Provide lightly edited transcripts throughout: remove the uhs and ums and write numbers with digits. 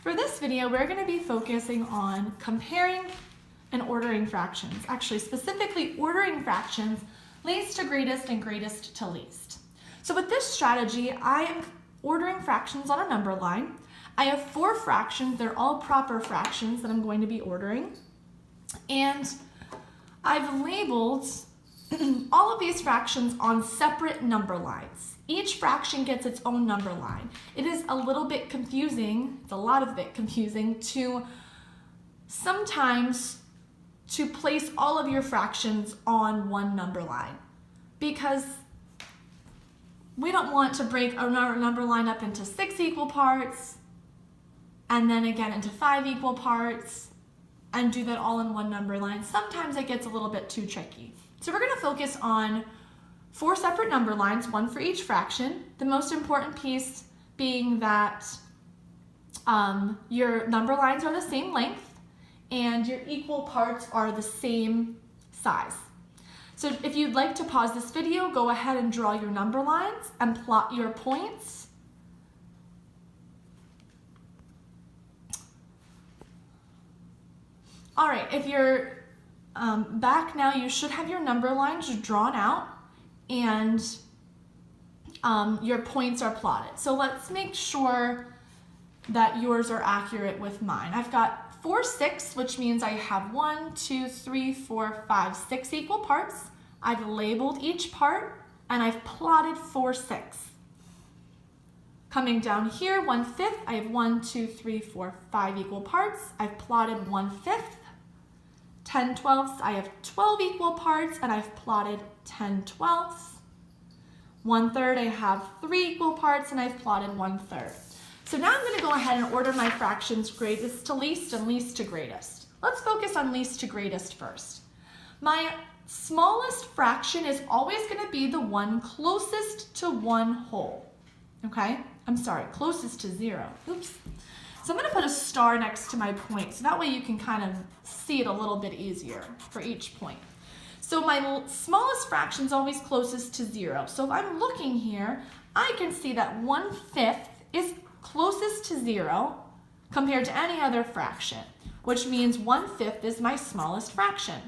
For this video, we're going to be focusing on comparing and ordering fractions. Actually, specifically ordering fractions, least to greatest and greatest to least. So with this strategy, I am ordering fractions on a number line. I have 4 fractions. They're all proper fractions that I'm going to be ordering. And I've labeled all of these fractions on separate number lines. Each fraction gets its own number line. It is a little bit confusing, it's a lot of bit confusing to sometimes to place all of your fractions on one number line because we don't want to break our number line up into 6 equal parts and then again into 5 equal parts and do that all in one number line. Sometimes it gets a little bit too tricky. So we're going to focus on 4 separate number lines, one for each fraction. The most important piece being that your number lines are the same length and your equal parts are the same size. So if you'd like to pause this video, go ahead and draw your number lines and plot your points. All right, if you're back now, you should have your number lines drawn out and your points are plotted. So let's make sure that yours are accurate with mine. I've got 4 6, which means I have 1, 2, 3, 4, 5, 6 equal parts. I've labeled each part and I've plotted 4 6. Coming down here, 1/5, I have 1, 2, 3, 4, 5 equal parts. I've plotted 1/5. 10 twelfths, I have 12 equal parts and I've plotted 10 twelfths. 1/3, I have 3 equal parts and I've plotted 1/3. So now I'm going to go ahead and order my fractions greatest to least and least to greatest. Let's focus on least to greatest first. My smallest fraction is always going to be the one closest to 1 whole. Okay? I'm sorry, closest to 0. Oops. So I'm going to put a star next to my point, so that way you can kind of see it a little bit easier for each point. So my smallest fraction is always closest to 0. So if I'm looking here, I can see that 1/5 is closest to 0 compared to any other fraction, which means 1/5 is my smallest fraction.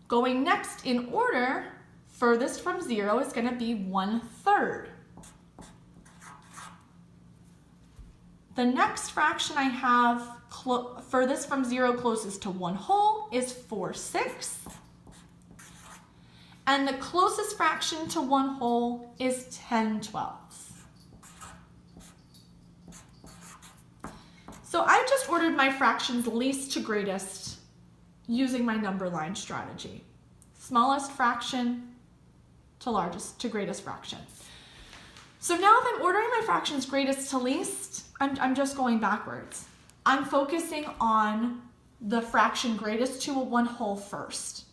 Going next in order, furthest from 0 is going to be 1/3. The next fraction I have furthest from 0 closest to 1 whole is 4 6. And the closest fraction to 1 whole is 10 twelfths. So I just ordered my fractions least to greatest using my number line strategy. Smallest fraction to greatest fraction. So now if I'm ordering my fractions greatest to least, I'm just going backwards. I'm focusing on the fraction greatest to a 1 whole first.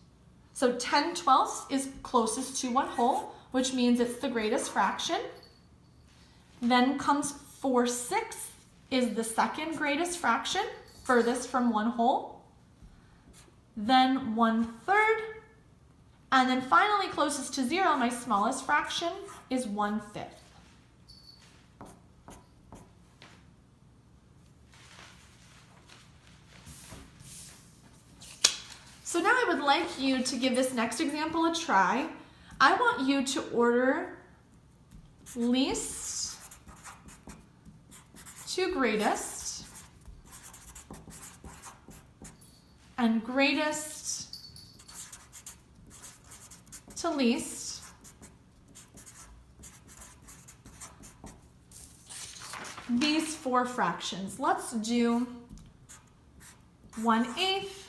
So 10 twelfths is closest to 1 whole, which means it's the greatest fraction. Then comes 4 6 is the second greatest fraction, furthest from 1 whole. Then 1/3. And then finally closest to 0, my smallest fraction is 1/5. So now I would like you to give this next example a try. I want you to order least to greatest and greatest to least these 4 fractions. Let's do 1/8,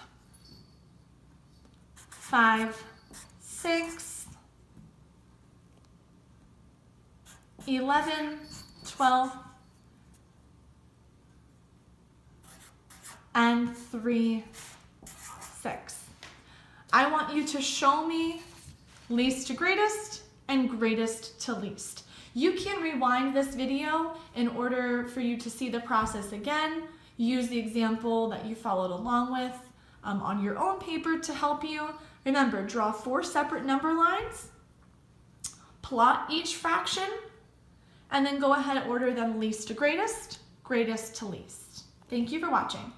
5 6, 11, 12, and 3 6. I want you to show me least to greatest and greatest to least. You can rewind this video in order for you to see the process again. Use the example that you followed along with on your own paper to help you. Remember, draw 4 separate number lines, plot each fraction, and then go ahead and order them least to greatest, greatest to least. Thank you for watching.